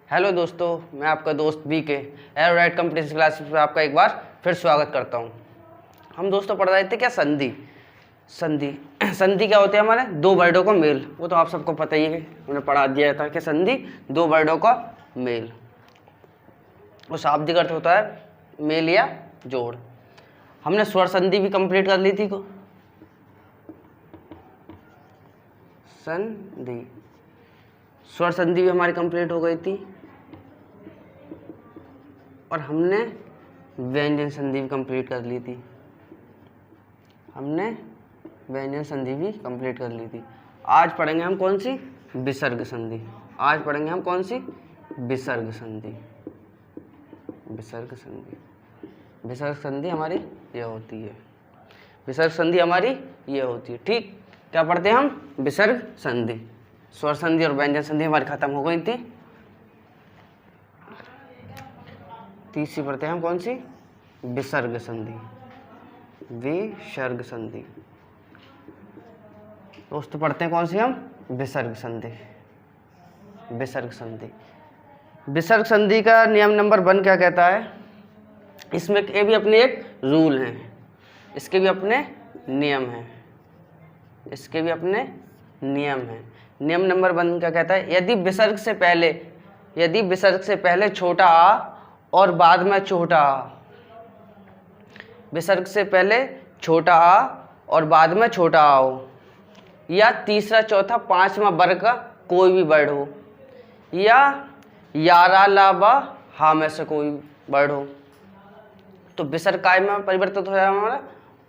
Hello दोस्तों, मैं आपका दोस्त BK एरोराइट कंपटीशन क्लासेस में आपका एक बार फिर स्वागत करता हूं। हम दोस्तों पढ़ रहे थे क्या संधि संधि क्या होते हैं हमारे दो वर्डों का मेल। वो तो आप सबको पता ही है, हमने पढ़ा दिया था कि संधि दो वर्डों का मेल। वो शाब्दिक अर्थ होता है मेल या जोड़। हमने स्वर संधि भी कंप्लीट कर ली थी को संधि स्वर संधि भी हमारी कंप्लीट हो गई थी और हमने व्यंजन संधि भी कंप्लीट कर ली थी। आज पढ़ेंगे हम कौन सी विसर्ग संधि। विसर्ग संधि हमारी ये होती है। ठीक, क्या पढ़ते हैं हम? विसर्ग संधि। स्वर संधि और व्यंजन संधि हमारी खत्म हो गई थी। तीसरी पढ़ते हैं हम कौन सी? विसर्ग संधि। दोस्तों पढ़ते हैं कौन सी हम? विसर्ग संधि का नियम नंबर 1 क्या कहता है? इसमें ये भी अपने एक रूल हैं, इसके भी अपने नियम हैं। नियम नंबर 1 क्या कहता है? यदि विसर्ग से पहले छोटा आ और बाद में छोटा आ, विसर्ग से पहले छोटा आ और बाद में छोटा आ हो, या तीसरा चौथा पांचवा वर्ग का कोई भी वर्ड हो, या यारा ला बा हा में से कोई वर्ड हो, तो विसर्ग काय में परिवर्तित हो जाएगा, हमारा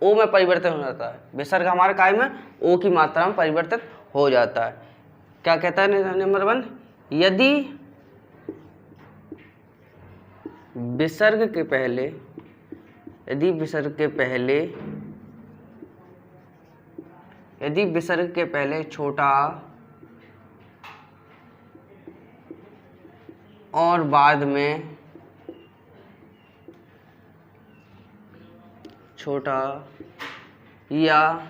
ओ में परिवर्तित हो जाता है। विसर्ग हमारे काय में ओ की मात्रा में परिवर्तित हो जाता है। क्या कहता है नंबर 1? यदि विसर्ग के पहले छोटा आ और बाद में छोटा या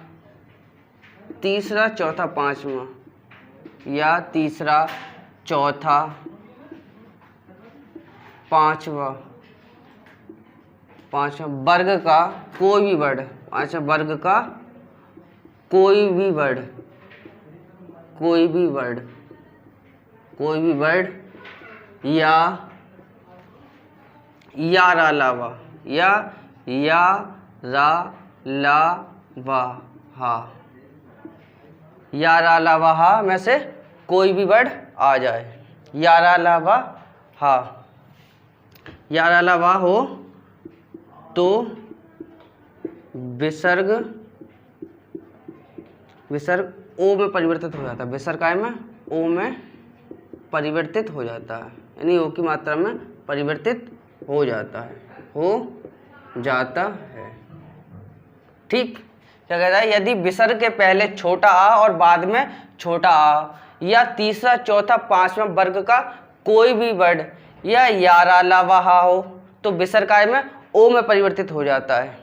तीसरा चौथा पांचवा या तीसरा चौथा पांचवा वर्ग का कोई भी वर्ड, या रा ला वा हा में से कोई भी वर्ड आ जाए। या रा ला वा हो तो विसर्ग ओ में परिवर्तित हो जाता है। विसर्ग काय में ओ में परिवर्तित हो जाता है, यानी ओ की मात्रा में परिवर्तित हो जाता है। ठीक, क्या कहता है? यदि विसर्ग के पहले छोटा आ और बाद में छोटा आ, या तीसरा चौथा पांचवा वर्ग का कोई भी वर्ड, या यारा ला वा हा हो, तो विसर्ग काय में ओ में परिवर्तित हो जाता है।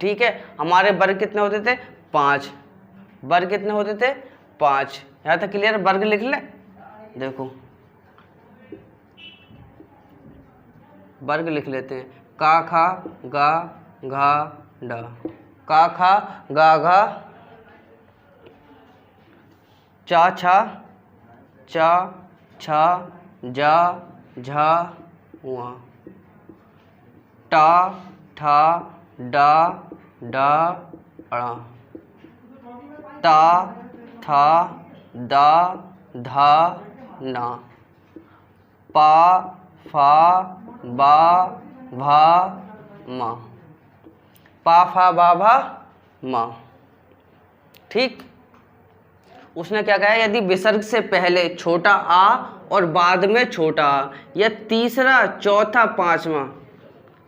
ठीक है, हमारे वर्ग कितने होते थे? 5 वर्ग। यहाँ तक क्लियर? वर्ग लिख ले, देखो वर्ग लिख लेते हैं। का खा गा घा डा, का खा गा घा, चा छा चा छा जा झा हुआ, टा ठा डा डा अड़ा, ता था दा धा ना, पा फा बा भा मा, पा फा बा भा मा। ठीक, उसने क्या कहा? यदि विसर्ग से पहले छोटा आ और बाद में छोटा आ, या तीसरा चौथा पांचवा,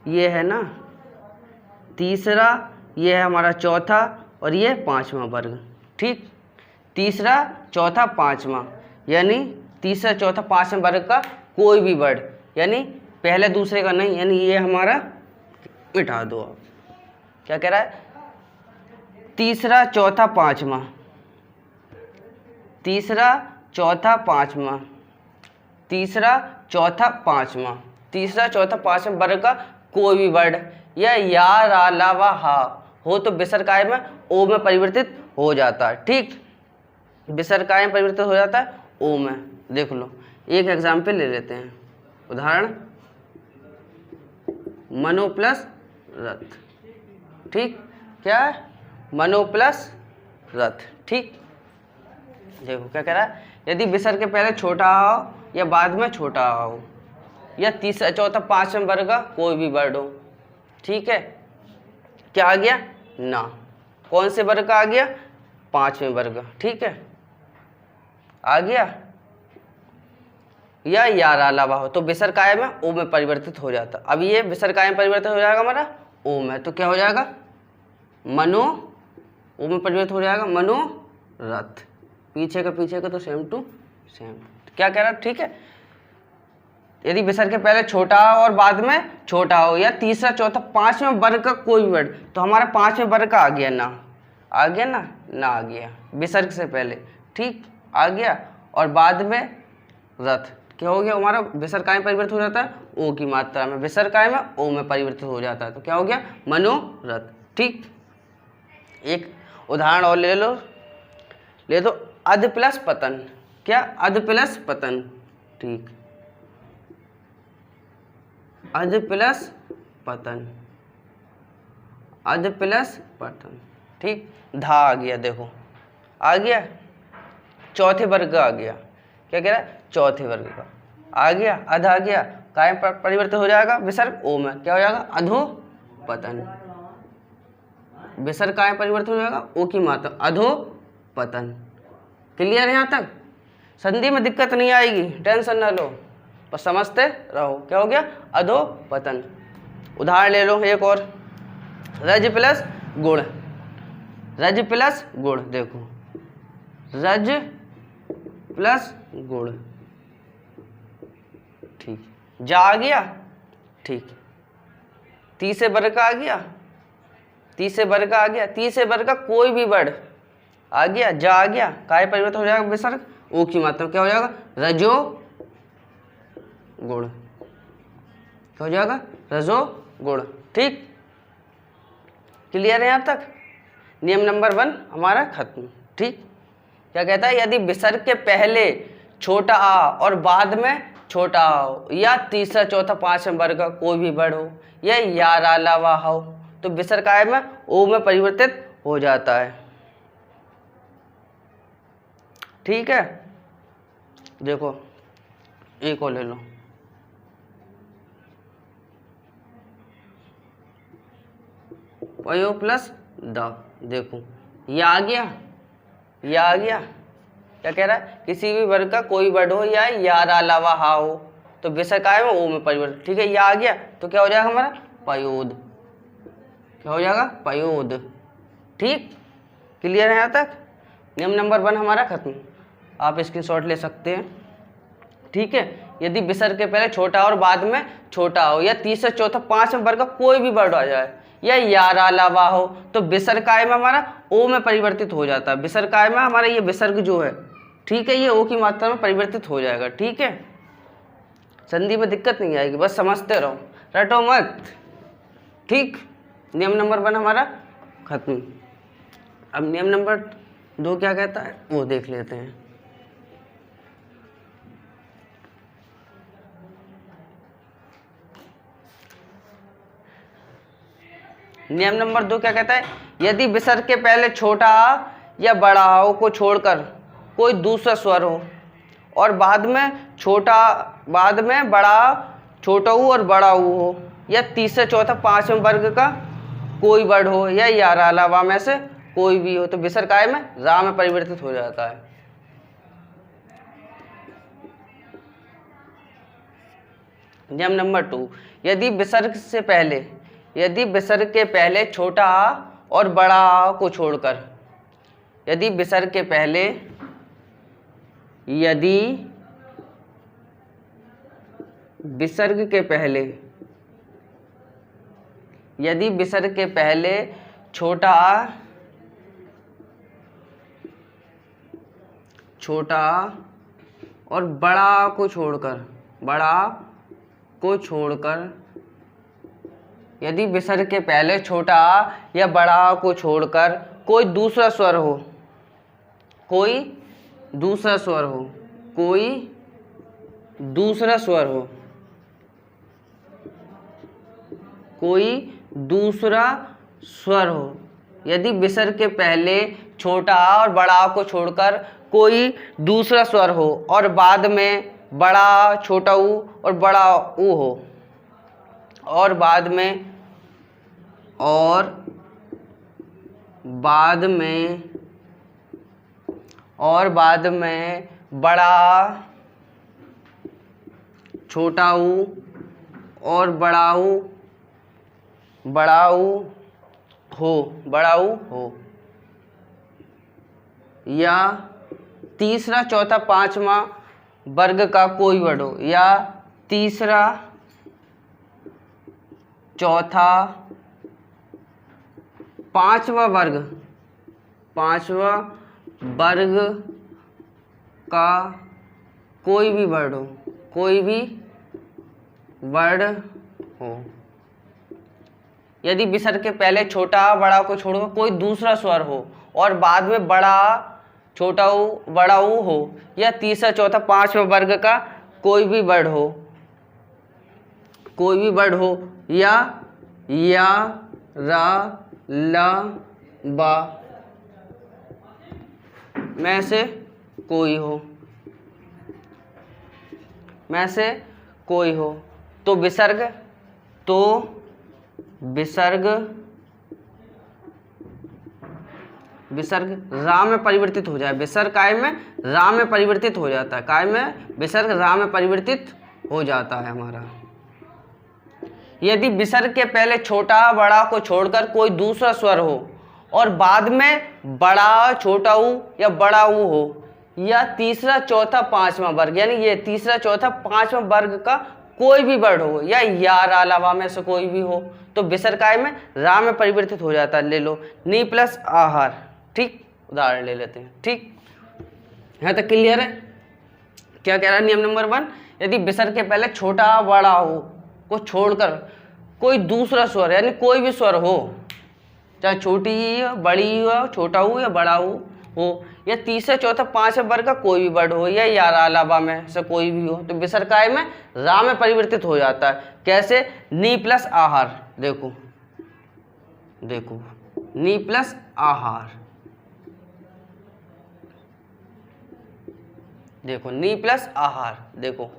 ये है ना तीसरा, ये है हमारा चौथा और ये पांचवा वर्ग। ठीक, तीसरा चौथा पांचवा, यानी तीसरा चौथा पांचवा वर्ग का कोई भी वर्ड, यानी पहले दूसरे का नहीं, यानी ये हमारा मिटा दो आप। क्या कह रहा है? तीसरा चौथा पांचवा, तीसरा चौथा पांचवा, तीसरा चौथा पांचवा वर्ग का कोई भी वर्ड या रा ला वा हा हो तो विसर्ग काय में ओ में परिवर्तित हो जाता है। ठीक, विसर्ग काय में परिवर्तित हो जाता है ओ में। देख लो एक एग्जाम्पल ले लेते हैं, उदाहरण मनो प्लस रथ। ठीक, क्या है? मनो प्लस रथ। ठीक, देखो क्या कह रहा है, यदि विसर्ग के पहले छोटा हो या बाद में छोटा हो या तीसरा चौथा पांचवा वर्ग का कोई भी वर्ड हो। ठीक है, क्या आ गया? ना। कौन से वर्ग का आ गया? पांचवें वर्ग। ठीक है, आ गया। या रा ला वा हो तो विसर्ग काय में ओ में परिवर्तित हो जाता। अब ये विसर्ग काय में परिवर्तित हो जाएगा हमारा ओ में, तो क्या हो जाएगा? मनो, ओ में परिवर्तित हो जाएगा मनो रथ। पीछे का तो सेम टू सेम। क्या कह रहा है? ठीक है, यदि विसर्ग के पहले छोटा हो और बाद में छोटा हो या तीसरा चौथा पांचवें वर्ग का कोई वर्ड, तो हमारा पांचवें वर्ग का आ गया ना, आ गया ना, ना आ गया विसर्ग से पहले। ठीक, आ गया। और बाद में रथ, क्या हो गया हमारा? विसर्ग काय में परिवर्तित हो जाता है ओ की मात्रा में, विसर्ग काय में ओ में परिवर्तित हो जाता है, तो क्या हो गया? मनोरथ। ठीक, एक उदाहरण और ले दो, अध प्लस पतन। क्या? अध प्लस पतन। ठीक, अध प्लस पतन, अध प्लस पतन। ठीक, धा आ गया, देखो आ गया, चौथे वर्ग का आ गया। क्या कह रहा है? चौथे वर्ग का आ गया, अध आ गया, काय में परिवर्तित हो जाएगा? विसर्ग ओ में, क्या हो जाएगा? अधो पतन। विसर्ग काय में परिवर्तित हो जाएगा? ओ की मात्रा, अधो पतन। क्लियर है यहाँ तक? संधि में दिक्कत नहीं आएगी, टेंशन ना लो, बस समझते रहो। क्या हो गया? अधो पतन। उदाहरण ले लो एक और, रज प्लस गुण। रज प्लस गुण, देखो रज प्लस गुण। ठीक, जा आ गया। ठीक, तीसरे वर्ग का आ गया, तीसरे वर्ग का आ गया, तीसरे वर्ग का कोई भी वर्ड आ गया, जा आ गया, काय परिवर्तन हो जाएगा? विसर्ग ओ की मात्रा, क्या हो जाएगा? रजो गुण। क्या हो जाएगा? रजो गुण। ठीक, क्लियर है यहाँ तक? नियम नंबर 1 हमारा खत्म। ठीक, क्या कहता है? यदि विसर्ग के पहले छोटा आ और बाद में छोटा आ हो या तीसरा चौथा पांचवा वर्ग का कोई भी वर्ड हो या रा ला वा हो तो विसर्ग काय में ओ में परिवर्तित हो जाता है। ठीक है, देखो एक और ले लो, पयो प्लस द। देखो ये आ गया, ये आ गया। क्या कह रहा है? किसी भी वर्ग का कोई वर्ड हो या रा ला वा हा हो तो विसर्ग काय में ओ में परिवर्तित। ठीक है, ये आ गया, तो क्या हो जाएगा हमारा? पयोद। क्या हो जाएगा? पयोद। ठीक, क्लियर है यहाँ तक? नियम नंबर 1 हमारा खत्म। आप स्क्रीनशॉट ले सकते हैं। ठीक है, यदि विसर्ग के पहले छोटा और बाद में छोटा हो या तीसरा चौथा पांचवा वर्ग का कोई भी वर्ड आ जाए या रा ला वा हो तो विसर्ग काय में हमारा ओ में परिवर्तित हो जाता है। विसर्ग काय में हमारा ये विसर्ग जो है, ठीक है, ये ओ की मात्रा में परिवर्तित हो जाएगा। ठीक है, संधि में दिक्कत नहीं आएगी, बस समझते रहो, रटो मत। ठीक, नियम नंबर 1 हमारा खत्म। अब नियम नंबर 2 क्या कहता है वो देख लेते हैं। नियम नंबर 2 क्या कहता है? यदि विसर्ग के पहले छोटा आ या बड़ा आ को छोड़कर कोई दूसरा स्वर हो और बाद में बड़ा छोटा ऊ और बड़ा ऊ हो या तीसरा चौथा पांचवें वर्ग का कोई वर्ड हो या रा ला वा में से कोई भी हो तो विसर्ग काय में रा में परिवर्तित हो जाता है। नियम नंबर 2, यदि विसर्ग के पहले छोटा आ और बड़ा आ को छोड़कर, यदि विसर्ग के पहले छोटा आ और बड़ा को छोड़कर यदि विसर्ग के पहले छोटा आ या बड़ा आ को छोड़कर कोई दूसरा स्वर हो, कोई दूसरा स्वर हो, यदि विसर्ग के पहले छोटा आ और बड़ा आ को छोड़कर कोई दूसरा स्वर हो और बाद में बड़ा आ, छोटा ऊ और बड़ा ऊ हो, और बाद में बड़ा आ, छोटा ऊ और बड़ा ऊ हो, या तीसरा चौथा पांचवा वर्ग का कोई वर्ड हो, या तीसरा चौथा पांचवा वर्ग का कोई भी वर्ड हो, यदि विसर्ग के पहले छोटा आ बड़ा को छोड़कर कोई दूसरा स्वर हो और बाद में बड़ा आ, छोटा ऊ, बड़ा ऊ हो, या तीसरा चौथा पांचवा वर्ग का कोई भी वर्ड हो, या रा ला बा में से कोई हो, तो विसर्ग रा में परिवर्तित हो जाए। विसर्ग काय में रा में परिवर्तित हो जाता है, काय में विसर्ग रा में परिवर्तित हो जाता है हमारा। यदि विसर्ग के पहले छोटा बड़ा को छोड़कर कोई दूसरा स्वर हो और बाद में बड़ा छोटा ऊ या बड़ा ऊ हो, या तीसरा चौथा पांचवा वर्ग, यानी ये तीसरा चौथा पांचवा वर्ग का कोई भी वर्ड हो, या रा लावा में से कोई भी हो, तो विसर्ग काय में रा में परिवर्तित हो जाता है। ले लो नी प्लस आहार, ठीक, उदाहरण ले लेते हैं। ठीक, यहाँ तक क्लियर है? क्या कह रहा है नियम नंबर 1, यदि विसर्ग के पहले छोटा बड़ा हो को छोड़कर कोई दूसरा स्वर, यानी कोई भी स्वर हो, चाहे छोटी हो, बड़ी हो, छोटा हो या बड़ा हो, या तीसरा चौथा पांचवा वर्ग का कोई भी वर्ड हो, या रा लावा में से कोई भी हो, तो विसर्ग काय में रा में परिवर्तित हो जाता है। कैसे? नी प्लस आहार, देखो नी प्लस आहार, देखो नी प्लस आहार, देखो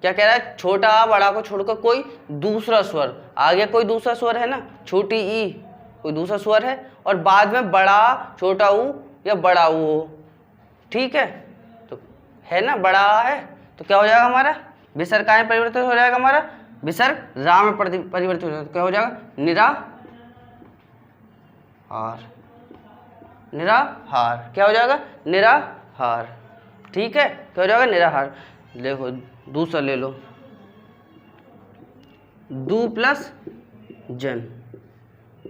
क्या कह रहा है, छोटा आ बड़ा को छोड़कर कोई दूसरा स्वर, आगे कोई दूसरा स्वर है ना, छोटी ई कोई दूसरा स्वर है, और बाद में बड़ा छोटा ऊ या बड़ा ऊ हो, ठीक है, तो है ना बड़ा है, तो क्या हो जाएगा हमारा विसर्ग काय में परिवर्तित हो जाएगा, हमारा विसर्ग रा में परिवर्तित हो जाएगा, क्या हो जाएगा निराहार, क्या हो जाएगा निराहार, ठीक है, क्या हो जाएगा निराहार। देखो दूसरा ले लो, दू प्लस जन,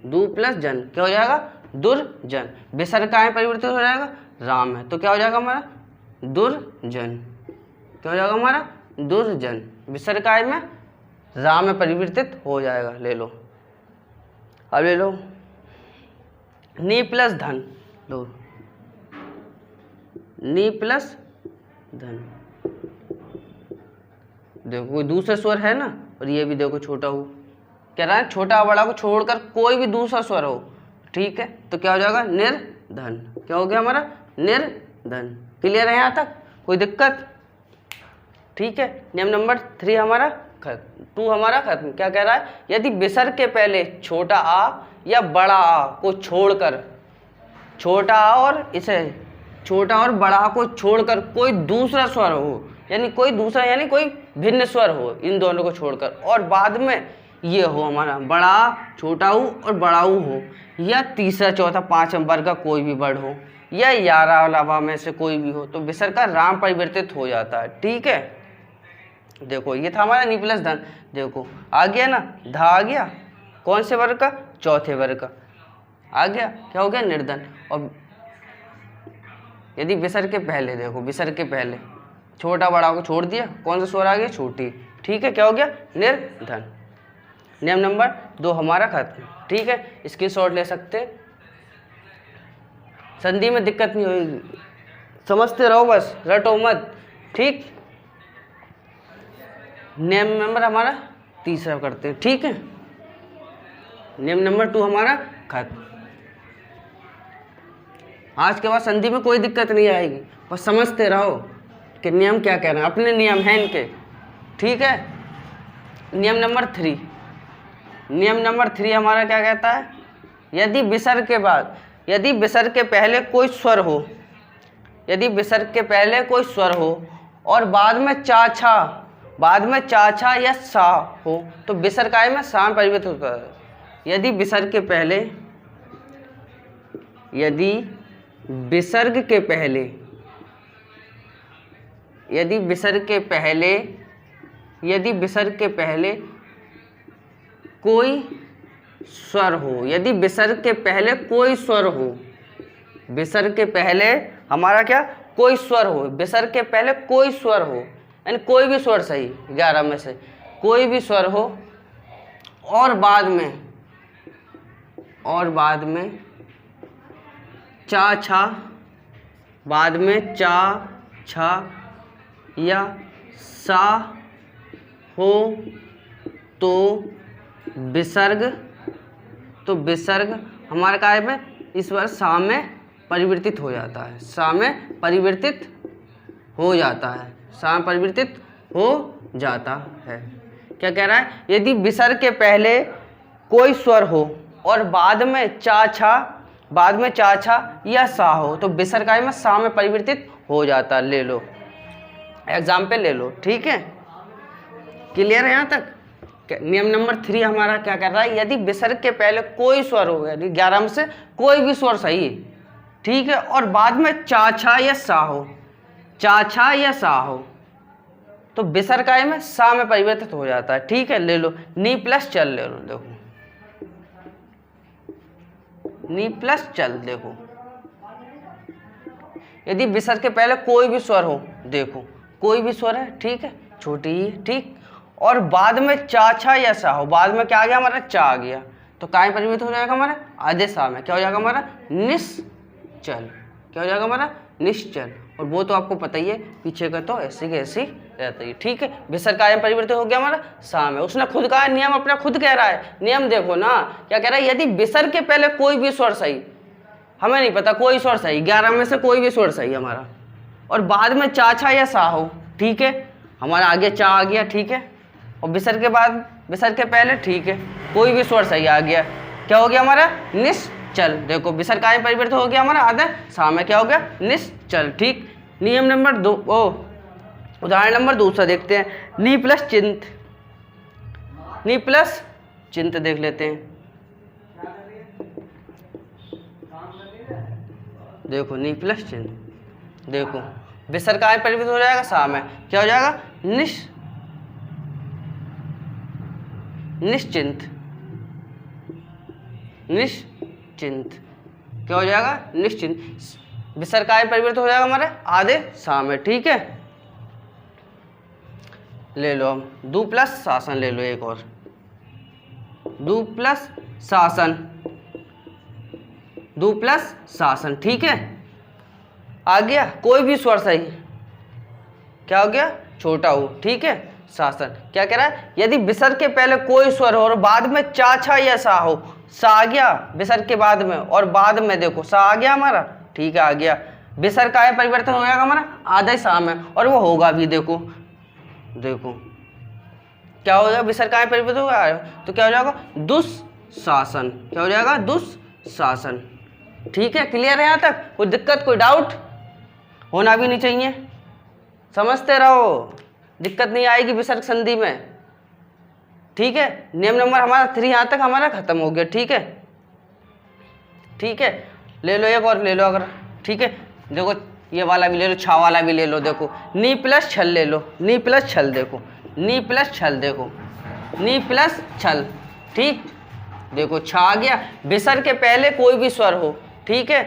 क्या हो जाएगा दुर्जन, विसर्ग काय में परिवर्तित हो जाएगा राम है, तो क्या हो जाएगा हमारा दुर्जन, क्या हो जाएगा हमारा दुर्जन, विसर्ग काय में राम में परिवर्तित हो जाएगा। ले लो, अब ले लो नी प्लस धन, लो नी प्लस धन, देखो कोई दूसरा स्वर है ना, और ये भी देखो छोटा हो, कह रहा है छोटा बड़ा को छोड़कर कोई भी दूसरा स्वर हो, ठीक है, तो क्या हो जाएगा निर्धन, क्या हो गया हमारा निर्धन। क्लियर है यहाँ तक, कोई दिक्कत? ठीक है, नियम नंबर 3 हमारा खत्म, 2 हमारा खत्म। क्या कह रहा है, यदि विसर्ग के पहले छोटा आ या बड़ा आ को छोड़कर, छोटा आ और इसे छोटा और बड़ा आ को छोड़कर कोई दूसरा स्वर हो, यानी कोई दूसरा, यानी कोई भिन्न स्वर हो इन दोनों को छोड़कर, और बाद में ये हो हमारा बड़ा छोटा ऊ और बड़ा ऊ हो, या तीसरा चौथा पांचवा वर्ग का कोई भी वर्ड हो, या रा लावा में से कोई भी हो, तो विसर्ग का राम परिवर्तित हो जाता है। ठीक है, देखो ये था हमारा नी प्लस धन, देखो आ गया ना, धा आ गया, कौन से वर्ग का, चौथे वर्ग का आ गया, क्या हो गया निर्धन। और यदि विसर्ग के पहले, देखो विसर्ग के पहले छोटा बड़ा को छोड़ दिया, कौन सा स्वर आ गया? छोटी। ठीक है, क्या हो गया? निर्धन। नियम नंबर 2 हमारा खत्म। ठीक है, स्क्रीनशॉट ले सकते, संधि में दिक्कत नहीं होगी, समझते रहो बस, रटो मत। ठीक, नियम नंबर हमारा तीसरा करते हैं। ठीक है, नियम नंबर 2 हमारा खत्म। आज के बाद संधि में कोई दिक्कत नहीं आएगी, बस समझते रहो कि नियम क्या कह रहे हैं, अपने नियम हैं इनके। ठीक है, नियम नंबर 3, नियम नंबर 3 हमारा क्या कहता है? यदि विसर्ग के बाद, यदि विसर्ग के पहले कोई स्वर हो, यदि विसर्ग के पहले कोई स्वर हो और बाद में चाछा, बाद में चाछा या सा हो तो विसर्ग काय में सा में परिवर्तित होता है। यदि विसर्ग के पहले, यदि विसर्ग के पहले, यदि विसर्ग के पहले, यदि विसर्ग के पहले कोई स्वर हो, यदि विसर्ग के पहले कोई स्वर हो, विसर्ग के पहले हमारा क्या? कोई स्वर हो, विसर्ग के पहले कोई स्वर हो, यानी कोई भी स्वर सही, 11 में से कोई भी स्वर हो और बाद में, और बाद में चा छा, बाद में चा छा या सा हो तो विसर्ग, तो विसर्ग हमारे काय में इस बार सा में परिवर्तित हो जाता है, सा में परिवर्तित हो जाता है, सा में परिवर्तित हो जाता है। क्या कह रहा है? यदि विसर्ग के पहले कोई स्वर हो और बाद में चा छा, बाद में चा छा या सा हो तो विसर्ग काय में सा में परिवर्तित हो जाता है। ले लो एग्जाम्पल ले लो। ठीक है, क्लियर है यहाँ तक? नियम नंबर 3 हमारा क्या कर रहा है? यदि विसर्ग के पहले कोई स्वर हो, यानी 11 में से कोई भी स्वर सही है, ठीक है, और बाद में चाछा या सा हो, चाछा या सा हो तो विसर्ग काय में सा में परिवर्तित हो जाता है। ठीक है, ले लो नी प्लस चल, ले लो, देखो नी प्लस चल, देखो यदि विसर्ग के पहले कोई भी स्वर हो, देखो कोई भी स्वर है, ठीक है, छोटी ही, ठीक, और बाद में चाछा या सा हो, बाद में क्या आ गया हमारा? चा आ गया, तो काय परिवर्तित हो जाएगा हमारा? आधे सा में क्या हो जाएगा हमारा? निश्चल। क्या हो जाएगा हमारा? निश्चल। और वो तो आपको पता ही है, पीछे का तो ऐसी की ऐसी रहता है। ठीक है, विसर्ग काय में परिवर्तित हो गया हमारा? सा में। उसने खुद कहा, नियम अपना खुद कह रहा है, नियम देखो ना क्या कह रहा है? यदि विसर्ग के पहले कोई भी स्वर सही, हमें नहीं पता कोई स्वर सही, 11 में से कोई भी स्वर सही हमारा, और बाद में चाछा या सा हो, ठीक है, हमारा आगे चा आ गया, ठीक है, और विसर्ग के बाद, विसर्ग के पहले, ठीक है, कोई भी स्वर सही आ गया, क्या हो गया हमारा? निश्चल। देखो विसर्ग काय में परिवर्तित हो गया हमारा? आधा सा में क्या हो गया? निश्चल। ठीक, नियम नंबर 2, उदाहरण नंबर 2 देखते हैं। नी प्लस चिंत, नी प्लस चिंत देख लेते हैं। देखो नी प्लस चिन्ह, देखो विसर्ग काय में परिवर्तित हो जाएगा? सा में। क्या हो जाएगा? निश्चिंत, निश्चिंत। क्या हो जाएगा? निश्चिंत। विसर्ग काय में परिवर्तित हो जाएगा हमारे? आधे सा में। ठीक है, ले लो हम दू प्लस शासन, ले लो एक और, दू प्लस शासन, दू प्लस शासन। ठीक है, आ गया कोई भी स्वर सही, क्या हो गया? छोटा हो, ठीक है, शासन। क्या कह रहा है? यदि विसर्ग के पहले कोई स्वर हो और बाद में चाछा या सा हो, सा आ गया विसर्ग के बाद में, और बाद में देखो सा आ गया हमारा, ठीक है, आ गया, विसर्ग का परिवर्तन हो जाएगा हमारा आधा सा में, और वो होगा भी, देखो देखो क्या हो जाएगा? विसर्ग का परिवर्तन होगा तो क्या हो जाएगा? दुस्शासन। क्या हो जाएगा? दुस्शासन। ठीक है, क्लियर है यहाँ तक? कोई दिक्कत, कोई डाउट होना भी नहीं चाहिए, समझते रहो, दिक्कत नहीं आएगी विसर्ग संधि में। ठीक है, नियम नंबर हमारा 3 यहाँ तक हमारा खत्म हो गया। ठीक है, ठीक है, ले लो एक और ले लो अगर, ठीक है, देखो ये वाला भी ले लो, छा वाला भी ले लो, देखो नी प्लस छल ले लो, नी प्लस छल, देखो नी प्लस छल, देखो नी प्लस छल। ठीक, देखो छा आ गया, विसर्ग के पहले कोई भी स्वर हो, ठीक है,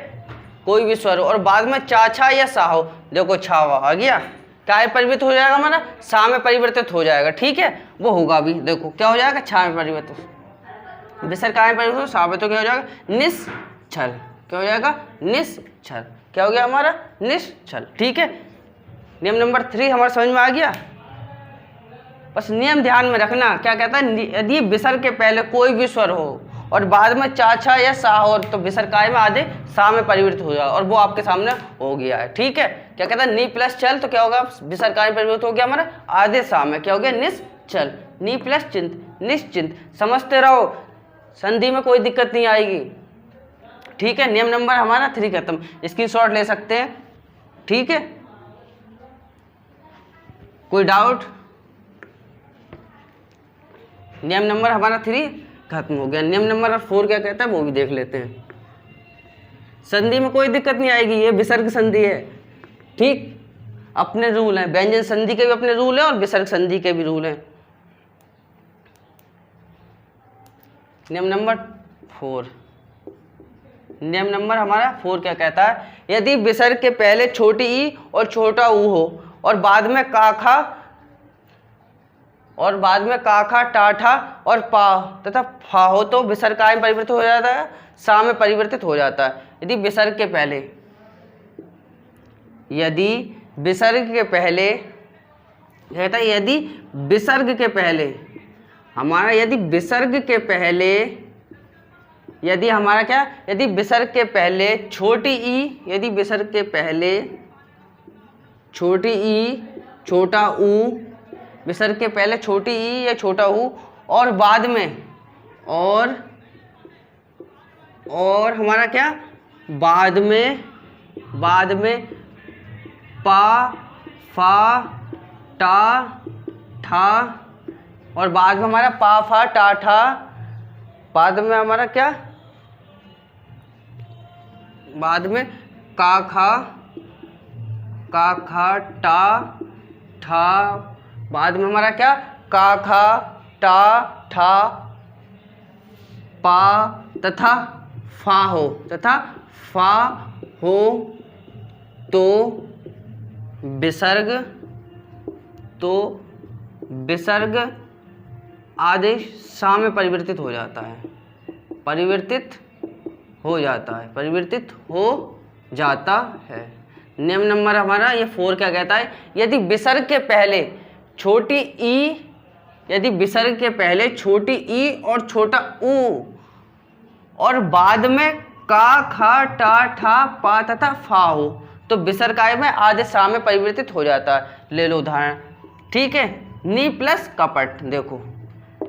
कोई भी स्वर हो और बाद में चाछा या सा हो, देखो छावा आ गया, क्या है परिवर्तित हो जाएगा हमारा, सा में परिवर्तित हो जाएगा, ठीक है, वो होगा भी, देखो क्या हो जाएगा, छा में परिवर्तित, विसर्ग काय में परिवर्तित, सा में तो क्या हो जाएगा, निश्चल, क्या हो जाएगा, निश्चल, क्या हो गया हमारा, निश्चल, ठीक है। नियम नंबर 3 हमारा समझ में आ गया। बस नियम ध्यान में रखना, क्या कहता है, यदि विसर्ग के पहले कोई भी स्वर हो और बाद में चा छा या सा हो तो विसर्ग काय में आधे सा में परिवर्तित हो जाएगा, और वो आपके सामने हो गया है, ठीक है। क्या कहता है, नी प्लस चल तो क्या होगा, विसर्ग काय में परिवर्तित हो गया हमारा आधे सा में, क्या हो गया, निश्चल, नी प्लस चिंत, निश्चिंत, समझते रहो, संधि में कोई दिक्कत नहीं आएगी, ठीक है। नियम नंबर हमारा 3 खत्म, स्क्रीनशॉट ले सकते हैं, ठीक है। कोई डाउट, नियम नंबर हमारा 3 खत्म हो गया। नियम नंबर 4 क्या कहता है वो भी देख लेते हैं। संधि में कोई दिक्कत नहीं आएगी, ये विसर्ग संधि है, ठीक, अपने रूल हैं, व्यंजन संधि के भी अपने रूल हैं और विसर्ग संधि के भी रूल हैं। नियम नंबर 4, नियम नंबर हमारा 4 क्या कहता है, यदि विसर्ग के पहले छोटी ई और छोटा ऊ हो और बाद में काखा टाठा और पा तथा फा हो तो विसर्ग काय में परिवर्तित हो जाता है, सा में परिवर्तित हो जाता है। यदि विसर्ग के पहले, यदि विसर्ग के पहले कहता है, यदि विसर्ग के पहले हमारा, यदि विसर्ग के पहले, यदि हमारा क्या, यदि विसर्ग के पहले छोटी ई, यदि विसर्ग के पहले छोटी ई छोटा ऊ, विसर्ग के पहले छोटी ई या छोटा ऊ और बाद में और हमारा क्या, बाद में पा फा टा ठा और बाद में हमारा पा फा टा ठा, बाद में हमारा क्या, बाद में का खा टा ठा, बाद में हमारा क्या, का खा टा ठा पा तथा फा हो तो विसर्ग आदेश सा में परिवर्तित हो जाता है, परिवर्तित हो जाता है। नियम नंबर हमारा ये 4 क्या कहता है, यदि विसर्ग के पहले छोटी ई, यदि विसर्ग के पहले छोटी ई और छोटा ऊ और बाद में का खा टा ठा पा तथा फा हो तो विसर्ग काय में आधे सा में परिवर्तित हो जाता है। ले लो उदाहरण, ठीक है, नी प्लस कपट, देखो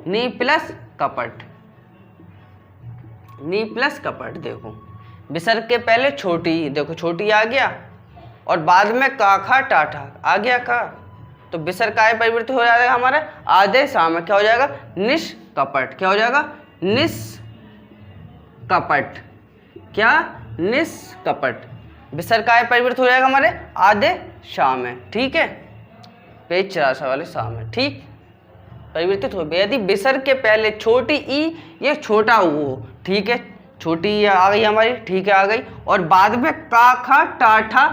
नी प्लस कपट, देखो विसर्ग के पहले छोटी, देखो छोटी आ गया और बाद में का खा टाठा आ गया का, तो विसर्ग काय परिवर्तित हो जाएगा हमारा आधे सा में, क्या हो जाएगा, निष्कपट, क्या हो जाएगा, निष्कपट, क्या, निष्कपट, विसर्ग काय परिवर्तित हो जाएगा हमारे आधे सा में, ठीक है, पेज 84 वाले सा में, ठीक, परिवर्तित हो। यदि विसर्ग के पहले छोटी ई या छोटा ऊ हो, ठीक है, छोटी ई आ गई हमारी, ठीक है, आ गई, और बाद में का खा टाठा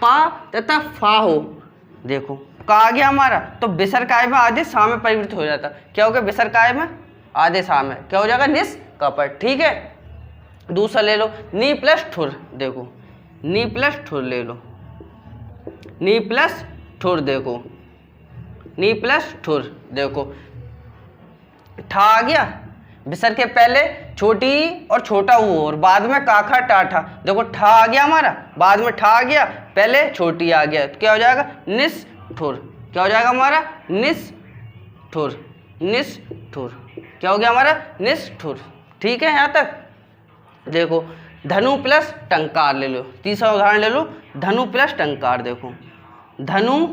पा तथा फा हो, देखो का आ गया हमारा, तो विसर्ग काय में आधे सा में परिवर्तित हो जाता, क्या हो गया, विसर्ग काय में आधे सा में, क्या हो जाएगा, निष्कपट, ठीक है। दूसरा ले लो, नी प्लस ठुर, देखो नी प्लस ठुर ले लो, नी प्लस ठुर, देखो नी प्लस ठुर, देखो ठा आ गया, विसर्ग के पहले छोटी और छोटा ऊ और बाद में काखा टाठा, देखो ठा आ गया हमारा, बाद में ठा आ गया, पहले छोटी आ गया, तो क्या हो जाएगा, निष्ठुर, क्या हो जाएगा हमारा, निष्ठुर, क्या हो गया हमारा, निष्ठुर, ठीक है। यहाँ तक देखो धनु प्लस टंकार ले लो, तीसरा उदाहरण ले लो, धनु प्लस टंकार, देखो धनु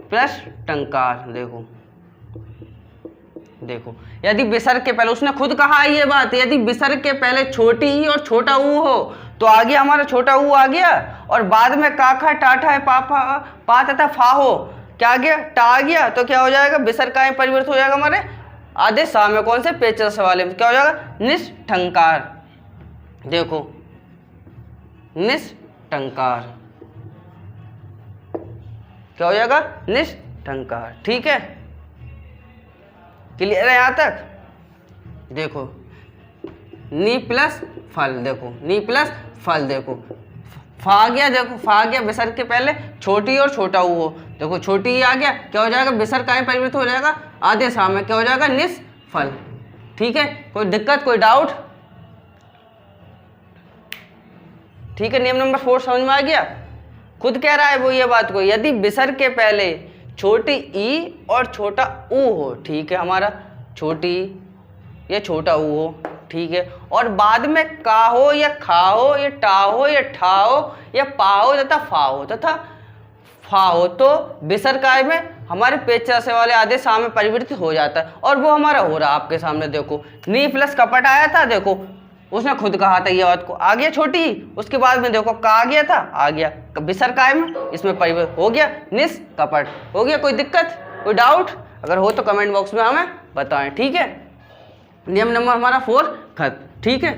प्लस टंकार, देखो यदि विसर्ग के पहले, उसने खुद कहा है ये बात, यदि विसर्ग के पहले छोटी ई और छोटा ऊ हो तो आ गया हमारा छोटा ऊ आ गया, और बाद में काखा टाठा है पा तथा फा हो, क्या आ गया, टा आ गया, तो क्या हो जाएगा, विसर्ग का परिवर्तित हो जाएगा हमारे आधे सा में, कौन से, पेच वाले में, क्या हो जाएगा, निष्ठंकार, देखो निष्ठंकार, क्या हो जाएगा? निष्ठंकार। ठीक है, क्लियर है यहाँ तक? देखो नी प्लस फल, देखो नी प्लस फल, देखो फा आ गया, देखो फा आ गया, विसर्ग के पहले छोटी और छोटा ऊ हो, देखो छोटी ही आ गया, क्या हो जाएगा? विसर्ग का परिवर्तित हो जाएगा आधे सा में, क्या हो जाएगा? निष्फल। ठीक है, कोई दिक्कत, कोई डाउट? ठीक है, नियम नंबर 4 समझ में आ गया? खुद कह रहा है वो ये बात को, यदि विसर्ग के पहले छोटी ई और छोटा ऊ हो, ठीक है, हमारा छोटी या छोटा ऊ हो, ठीक है, और बाद में का हो या खा हो या टा हो या ठा हो या पा हो तथा फा हो, तो विसर्ग काय में हमारे पेच से वाले आधे सा में परिवर्तित हो जाता है, और वो हमारा हो रहा है आपके सामने। देखो नी प्लस कपट आया था, देखो उसने खुद कहा था ये बात को, आ गया छोटी, उसके बाद में देखो का आ गया था, आ गया विसर्ग काय में, इसमें परिवर्तित हो गया निस कपट हो गया। कोई दिक्कत, कोई डाउट? अगर हो तो कमेंट बॉक्स में हमें बताएं। ठीक है, नियम नंबर हमारा 4 खत्म। ठीक है,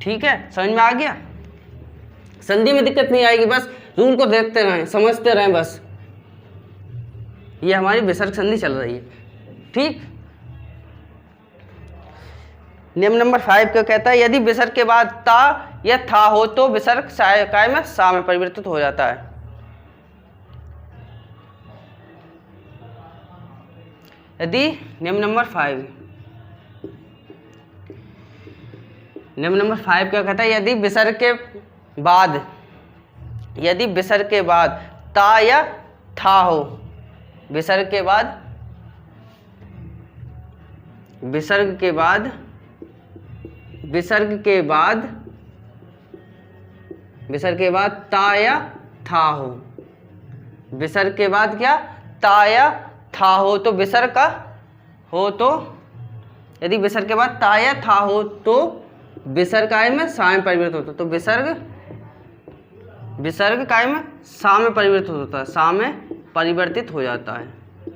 ठीक है, समझ में आ गया? संधि में दिक्कत नहीं आएगी, बस रूल को देखते रहें, समझते रहें बस। ये हमारी विसर्ग संधि चल रही है। ठीक, नियम नंबर 5 क्या कहता है? यदि विसर्ग के बाद ता या था हो तो विसर्ग काय में सा में परिवर्तित हो जाता है। यदि नियम नंबर 5 क्या कहता है? यदि विसर्ग के बाद ता या था हो, विसर्ग के बाद ता या था हो, विसर्ग के बाद क्या? ता या था हो, तो विसर्ग का हो तो, यदि विसर्ग के बाद ता या था हो तो विसर्ग काय में सा में परिवर्तित होता है, तो विसर्ग काय में सा में परिवर्तित होता है, सा में परिवर्तित हो जाता है,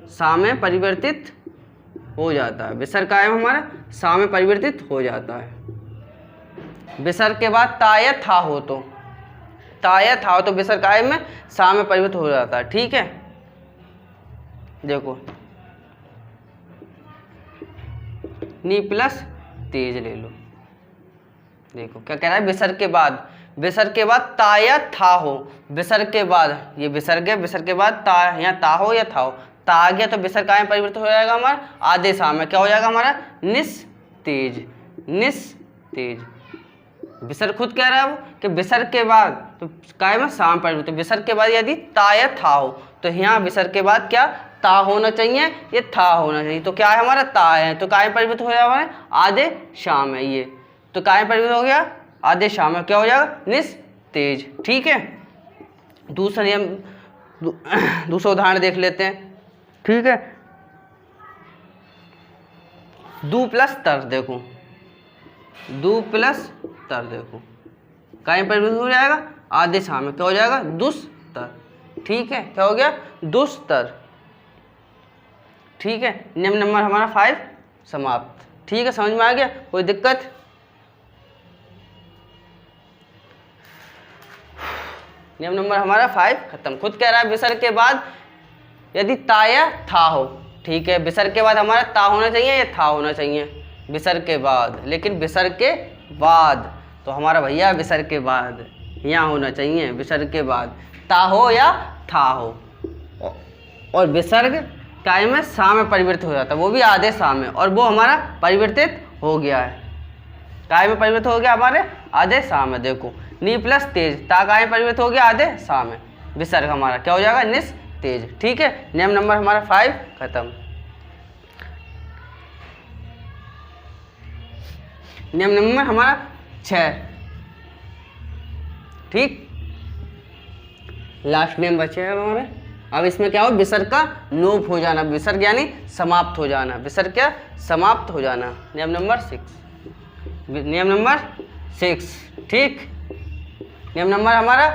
सा में परिवर्तित हो जाता है, विसर्ग काय में हमारा सा में परिवर्तित हो जाता है। विसर्ग के बाद ता या था हो तो विसर्ग काय में सा में परिवर्तित हो जाता है। ठीक है, देखो नी प्लस तेज ले लो, देखो क्या कह रहा है? विसर्ग के बाद ता या था हो, विसर्ग के बाद ये विसर्ग है, विसर्ग के बाद ता या ता हो या था हो, ता आ गया तो विसर्ग काय में परिवर्तित हो जाएगा हमारा आधे सा में, क्या हो जाएगा हमारा? निस तेज। विसर्ग खुद कह रहा है वो कि विसर्ग के बाद तो काय में सा में परिवर्तित, विसर्ग के बाद यदि ता या था हो तो यहाँ विसर्ग के बाद क्या? ता होना चाहिए, ये था होना चाहिए, तो क्या है हमारा? ता है, तो काय में परिवर्तित हो जाएगा हमारे आधे शाम है, ये तो काय में परिवर्तित हो गया आधे शाम में, क्या हो जाएगा? निस तेज। ठीक है, दूसरा उदाहरण देख लेते हैं। ठीक है, दू प्लस तर, देखो दू प्लस तर, देखो काय में परिवर्तित हो जाएगा आधे शाम में, क्या हो जाएगा? दुस्तर। ठीक है, क्या हो गया? दुस्तर। ठीक है, नियम नंबर हमारा 5 समाप्त। ठीक है, समझ में आ गया? कोई दिक्कत? नियम नंबर हमारा 5 खत्म। खुद कह रहा है विसर्ग के बाद यदि ता या था हो, ठीक है, विसर्ग के बाद हमारा ता होना चाहिए या था होना चाहिए? विसर्ग के बाद, लेकिन विसर्ग के बाद तो हमारा भैया विसर्ग के बाद यहाँ होना चाहिए, विसर्ग के बाद ता हो या था हो, और विसर्ग काय में सा में परिवर्तित हो जाता है, वो भी आधे सा में, और वो हमारा परिवर्तित हो गया है, काय में परिवर्तित हो गया हमारे आधे सा में। देखो नी प्लस तेज, ता काय में परिवर्तित हो गया आधे सा में, विसर्ग हमारा क्या हो जाएगा? निस तेज। ठीक है, नियम नंबर हमारा 5 खत्म। नियम नंबर हमारा 6। ठीक, लास्ट नियम बचे हैं हमारे। अब इसमें क्या हो? विसर्ग का लोप हो जाना, विसर्ग यानी समाप्त हो जाना, विसर्ग क्या? समाप्त हो जाना। नियम नंबर 6। ठीक, नियम नंबर हमारा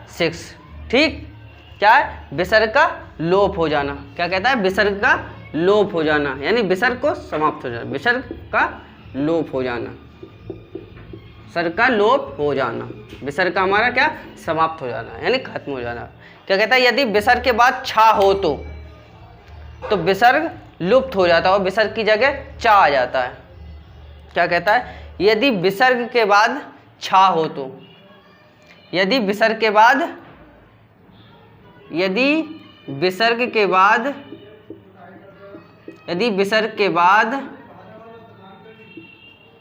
6। ठीक, क्या है? विसर्ग का लोप हो जाना। क्या कहता है? विसर्ग का लोप हो जाना, यानी विसर्ग को समाप्त हो जाना, विसर्ग का लोप हो जाना, विसर्ग का लोप हो जाना, विसर्ग का हमारा क्या समाप्त हो जाना यानी खत्म हो जाना। क्या कहता है, यदि विसर्ग के बाद छा हो तो विसर्ग लुप्त हो जाता है और विसर्ग की जगह चा आ जाता है। क्या कहता है, यदि विसर्ग के बाद छा हो तो, यदि विसर्ग के बाद, यदि विसर्ग के बाद, यदि विसर्ग के बाद,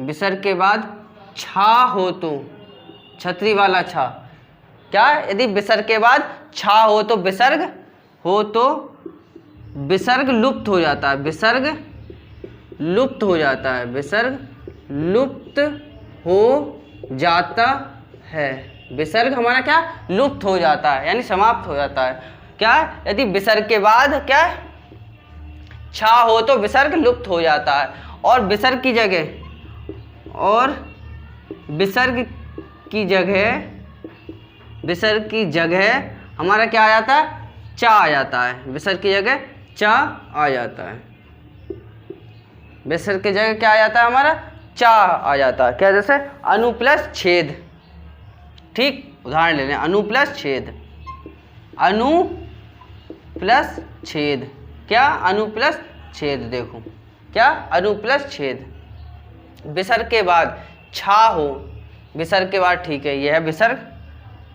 विसर्ग के बाद छा हो तो, छतरी वाला छा, क्या, यदि विसर्ग के बाद छा हो तो विसर्ग हो तो विसर्ग लुप्त हो जाता है, विसर्ग लुप्त हो जाता है, विसर्ग लुप्त हो जाता है, विसर्ग हमारा क्या लुप्त हो जाता है यानी समाप्त हो जाता है। क्या, यदि विसर्ग के बाद क्या छा हो तो विसर्ग लुप्त हो जाता है और विसर्ग की जगह, और विसर्ग की जगह, विसर्ग की जगह हमारा क्या आ जाता है, चा आ जाता है, विसर्ग की जगह चा आ जाता है, विसर्ग की जगह क्या आ जाता है हमारा, चा आ जाता है। क्या, जैसे अनु प्लस छेद, ठीक, उदाहरण ले लें, अनु प्लस छेद, अनु प्लस छेद, क्या, अनु प्लस छेद, देखो क्या, अनु प्लस छेद, विसर्ग के बाद छा हो, विसर्ग के बाद, ठीक है, यह है विसर्ग,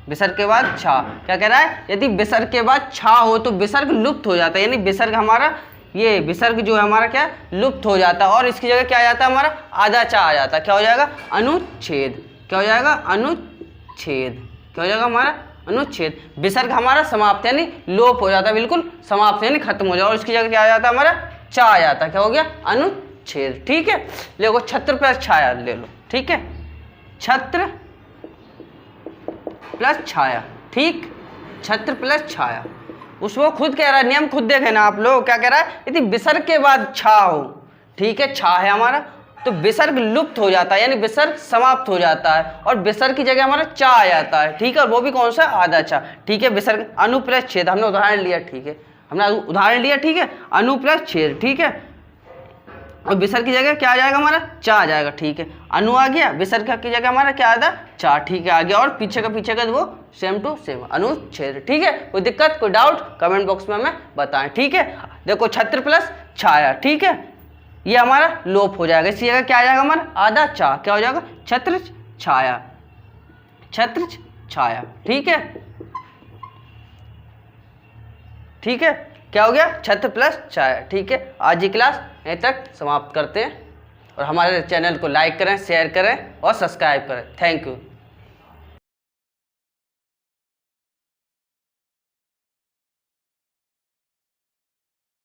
विसर्ग के बाद छा। क्या कह रहा है, यदि विसर्ग के बाद छा हो तो विसर्ग लुप्त हो जाता है यानी विसर्ग हमारा, ये विसर्ग जो है हमारा क्या लुप्त हो जाता है और इसकी जगह क्या आ जाता है हमारा आधा चा आ जाता है। क्या हो जाएगा, अनुच्छेद, क्या हो जाएगा, अनुच्छेद, क्या हो जाएगा हमारा अनुच्छेद। विसर्ग हमारा समाप्त यानी लोप हो जाता है, बिल्कुल समाप्त यानी खत्म हो जाए और इसकी जगह क्या आ जाता है हमारा चा आ जाता है। क्या हो गया, अनुच्छेद। ठीक है, देखो छत्र प्लस छाया ले लो, ठीक है, छत्र प्लस छाया, ठीक, छत्र प्लस छाया, उसको खुद कह रहा है, नियम खुद देखे ना आप लोग। क्या कह रहा है, यदि विसर्ग के बाद छा हो, ठीक है, छा है हमारा, तो विसर्ग लुप्त हो जाता है यानी विसर्ग समाप्त हो जाता है और विसर्ग की जगह हमारा चा आ जाता है। ठीक है, और वो भी कौन सा, आधा चा। ठीक है, विसर्ग अनु प्लस छेद, हमने उदाहरण लिया, ठीक है, हमने उदाहरण लिया, ठीक है, अनु प्लस छेद, ठीक है, और विसर्ग की जगह क्या आ जाएगा हमारा चा आ जाएगा। ठीक है, अनु आ गया, विसर्ग की जगह हमारा क्या आ गया चा, ठीक है, आ गया, और पीछे का वो सेम टू सेम अनुच्छेद। ठीक है, कोई दिक्कत कोई डाउट कमेंट बॉक्स में हमें बताएं। ठीक है, देखो छत्र प्लस छाया, ठीक है, ये हमारा लोप हो जाएगा, इसी जगह क्या आ जाएगा हमारा आधा चा, क्या हो जाएगा छत्र छाया, छत्र छाया। ठीक है, ठीक है, क्या हो गया छत्र प्लस छाया। ठीक है, आज की क्लास यहीं तक समाप्त करते हैं और हमारे चैनल को लाइक करें, शेयर करें और सब्सक्राइब करें। Thank you.